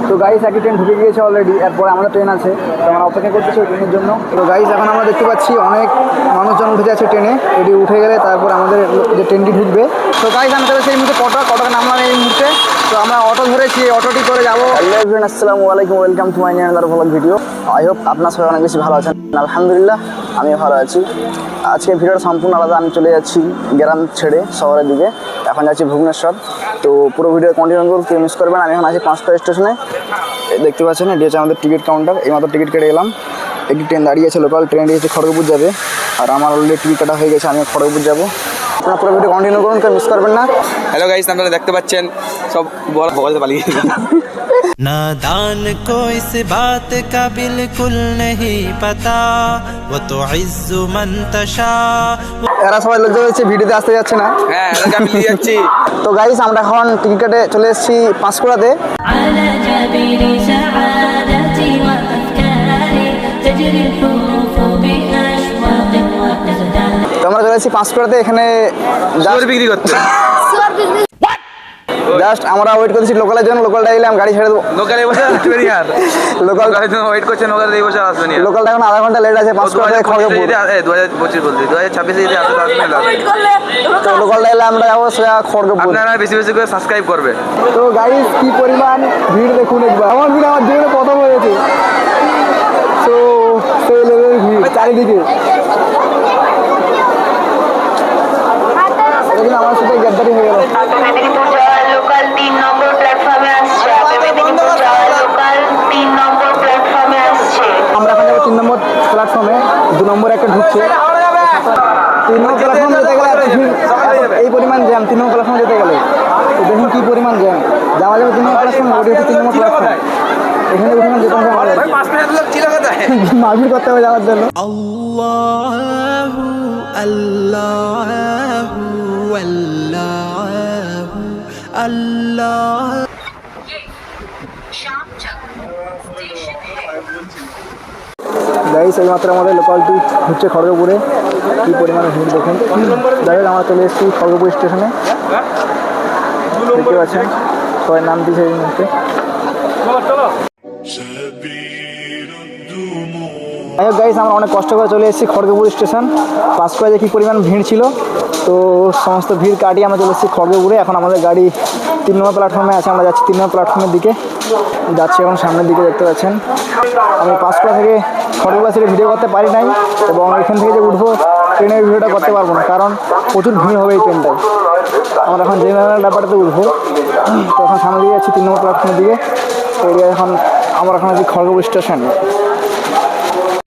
তো গাইস একই ট্রেন ঢুকে গিয়েছে অলরেডি, এরপরে আমাদের ট্রেন আছে, তো আমরা অপেক্ষা করতেছি ওই ট্রেনের জন্য। তো গাইস এখন আমরা দেখতে পাচ্ছি অনেক মানুষজন উঠে যাচ্ছে ট্রেনে, এটি উঠে গেলে তারপর আমাদের যে ট্রেনটি ঢুকবে। তো গাইস আমি তাহলে সেই মুহূর্তে কটকে নামলাম এই মুহূর্তে। তো আমরা অটো ধরেছি, অটোটি করে যাবো। হ্যালো এভরিওয়ান, আসসালামু আলাইকুম, welcome to my new another vlog video. I hope আপনার সবাই অনেক বেশি ভালো আছেন। আলহামদুলিল্লাহ আমি ভালো আছি। আজকে ভিডিওটা সম্পূর্ণ আলাদা, আমি চলে যাচ্ছি গ্রাম ছেড়ে শহরের দিকে, এখন যাচ্ছি ভুবনেশ্বর। তো পুরো ভিডিও কন্টিনিউ করুন, কেউ মিস করবেন। আমি এখন আছি 5টা স্টেশনে, দেখতে পাচ্ছেন এটি হচ্ছে আমাদের টিকিট কাউন্টার। এইমাত্র টিকিট কেটে এলাম, একটি ট্রেন দাঁড়িয়ে আছে, লোকাল ট্রেনটি হচ্ছে খড়গপুর যাবে, আর আমার অলরেডি টিকিট কাটা হয়ে গেছে, আমি খড়গপুর যাবো। আপনারা পুরো ভিডিও কন্টিনিউ করুন, কেউ মিস করবেন না। হ্যালো গাইস, আপনারা দেখতে পাচ্ছেন সব বলতে পালিয়ে नादान को इस बात का बिल्कुल नहीं पता, वो तो इज्जु मंतशा। এরা সবাই লজ্জা হচ্ছে, ভিডিওতে আসতে যাচ্ছে না। হ্যাঁ আমি নিয়ে যাচ্ছি। তো গাইস আমরা এখন টিকিট কেটে চলে এসেছি পাঁশকুড়াতে। তো আমরা চলে এসেছি পাঁশকুড়াতে, এখানে বিক্রি করতে জাস্ট আমরা ওয়েট করতেছি লোকালের জন্য। লোকালটা এলাম, গাড়ি ছেড়ে দেবো। লোকালে বসে আসবে আর লোকাল ওয়েট করছেন, লোকালে এই বসে আসবে না। লোকালটা এখন আধা ঘন্টা লেট আছে পাঁশকুড়া থেকে খড়গপুর। 2025 বলছি 2026 যদি আসতে আসবে না। তো লোকালটা এলে আমরা যাবো সোজা খড়গপুর। আপনারা বেশি বেশি করে সাবস্ক্রাইব করবে। তো গাইস কি পরিমাণ ভিড় দেখুন একবার, আমার ভিড় আমার জীবনে প্রথম হয়েছে। তো সেই লেভেলের ভিড় চারিদিকে। দেখুন আমার সাথে গ্যাদারি হয়ে গেল। লোকাল 3 নম্বর প্ল্যাটফর্মে আসছে। মেদিনীপুর যাওয়ার লোকাল 3 নম্বর প্ল্যাটফর্মে আসছে। আমরা এখন যাবো 3 নম্বর প্ল্যাটফর্মে, 2 নম্বর একটা ঢুকছে। 3 নম্বর প্ল্যাটফর্মে যেতে গেলে এত ভিড়, এই পরিমাণ জ্যাম 3 নম্বর প্ল্যাটফর্মে যেতে গেলে। তো দেখুন কি পরিমাণ জ্যাম। যাওয়া যাবে 3 নম্বর প্ল্যাটফর্মে, ওটি হচ্ছে 3 নম্বর প্ল্যাটফর্ম। এখানে উঠে যেতে হবে আমাদের, মারপিট করতে হবে যাওয়ার জন্য। अल्लाहु अल्लाहु अल्लाहु अल्लाह। গাইস এইমাত্র আমাদের লোকালটি হচ্ছে খড়গপুরে, কী পরিমাণে ভিড় দেখুন। যাই হোক আমরা চলে এসেছি খড়গপুর স্টেশনে, দেখতে পাচ্ছেন সবাই নাম দিয়েছে এই মুহূর্তে। যাই হোক গাইস আমরা অনেক কষ্ট করে চলে এসেছি খড়গপুর স্টেশন। পাঁশকুড়ায় কী পরিমাণ ভিড় ছিল, তো সমস্ত ভিড় কাটিয়ে আমরা চলে এসেছি খড়গপুরে। এখন আমাদের গাড়ি 3 নম্বর প্ল্যাটফর্মে আছে, আমরা যাচ্ছি 3 নম্বর প্ল্যাটফর্মের দিকে, যাচ্ছি এখন সামনের দিকে, দেখতে পাচ্ছেন। আমি পাঁশকুড়া থেকে খড়গপুর ছেড়ে ভিডিও করতে পারি নাই, এবং এখান থেকে যে উঠবো ট্রেনের ভিডিওটা করতে পারবো না, কারণ প্রচুর ভিড় হবে এই ট্রেনটায়। আমরা এখন জেনারেল ডাব্বাটাতে উঠবো। তো এখন সামনে দিকে যাচ্ছি 3 নম্বর প্ল্যাটফর্মের দিকে। তো এখন আমরা এখন আছি খড়গপুর স্টেশন।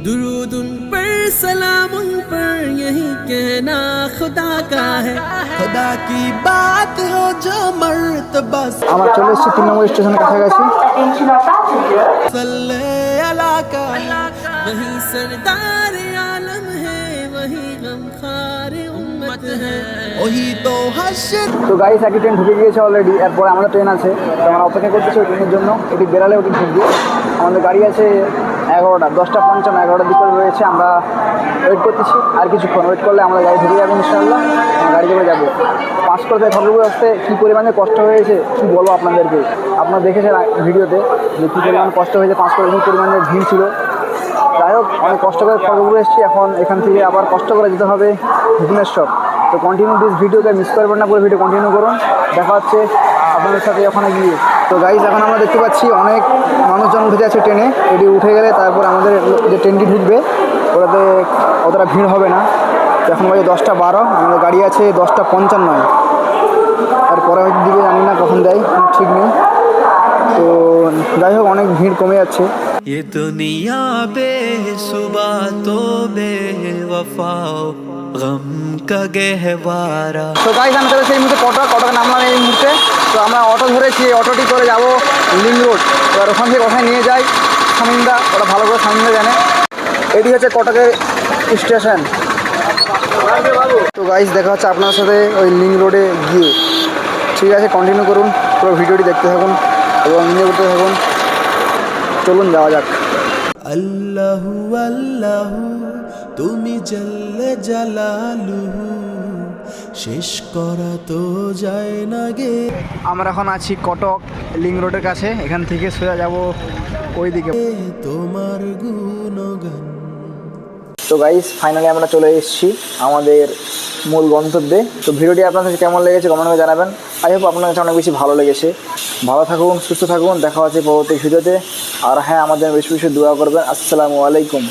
दुरूद उन पर सलाम उन पर यही कहना खुदा का है, खुदा की बात हो जो मर्तबा। আমরা চলে এসেছি 3 নম্বর স্টেশনের কাছাকাছি। सल्ले अला का वही सरदार आलम है, वही गमखार उम्मत है, वही तो हश्र। তো গাড়ি একই ট্রেন ঢুকে গিয়েছে অলরেডি, এরপরে আমাদের ট্রেন আছে, তো আমরা অপেক্ষা করতেছি ওই ট্রেনের জন্য। এটি বেরালে ওটি ঢুকবে। আমাদের গাড়ি আছে 11টা, 10:55, 11টার দিকে রয়েছে। আমরা ওয়েট করতেছি, আর কিছুক্ষণ ওয়েট করলে আমাদের গাড়ি ঢুকে যাবে ইনশাআল্লাহ, আমরা গাড়ি করে যাবো। পাঁশকুড়া থেকে খড়গপুর আসতে কী পরিমাণে কষ্ট হয়েছে কী বলবো আপনাদেরকে। আপনারা দেখেছেন ভিডিওতে যে কী পরিমাণ কষ্ট হয়েছে, পাঁশকুড়া কী পরিমাণে ভিড় ছিল। যাই হোক অনেক কষ্ট করে খড়গপুর এসেছি, এখন এখান থেকে আবার কষ্ট করে যেতে হবে ভুবনেশ্বর। তো কন্টিনিউ দিস ভিডিওকে মিস করবেন না, পুরো ভিডিও কন্টিনিউ করুন। দেখা হচ্ছে আপনাদের সাথে ওখানে গিয়ে। তো গাইজ এখন আমরা দেখতে পাচ্ছি অনেক মানুষজন উঠে যাচ্ছে ট্রেনে, এটি উঠে গেলে তারপর আমাদের যে ট্রেনটি ঢুকবে ওটাতে অতটা ভিড় হবে না। তো এখন বাজে 10:12, আমাদের গাড়ি আছে 10:55, তারপরে হয়তো দিকে জানি না কখন দেয়, ঠিক নেই। তো যাই হোক অনেক ভিড় কমে যাচ্ছে। ये दुनिया बेसुबा तो बेवफा गम का गहवारा। তো গাইজ আমি তাহলে সেই মুহূর্তে কটকে নামলাম এই মুহূর্তে। তো আমরা অটো ধরেছি, অটোটি করে যাব লিং রোড। এবার ওখান থেকে কোথায় নিয়ে যাই শামিন্দা, ওরা ভালো করে শামিন্দা জানে। এটি হচ্ছে কটকের স্টেশন। তো গাইজ দেখা হচ্ছে আপনার সাথে ওই লিং রোডে গিয়ে। ঠিক আছে, কন্টিনিউ করুন, পুরো ভিডিওটি দেখতে থাকুন এবং এনজয় করতে থাকুন। চলুন যাওয়া যাক। अल्लाहु अल्लाहु तुमी जल्ले जलालुहु শেষ করা তো যায় না গে। আমরা এখন আছি কটক লিং রোডের কাছে, এখান থেকে সোজা যাব ওইদিকে। তোমার গুণগান। তো গাইস ফাইনালি আমরা চলে এসেছি আমাদের মূল গন্তব্যে। তো ভিডিওটি আপনার কাছে কেমন লেগেছে কমেন্ট করে জানাবেন। আই হোপ আপনার কাছে অনেক বেশি ভালো লেগেছে। ভালো থাকুন, সুস্থ থাকুন, দেখা হচ্ছে পরবর্তী ভিডিওতে। আর হ্যাঁ, আমাদের বেশি বেশি দোয়া করবেন। আসসালামু আলাইকুম।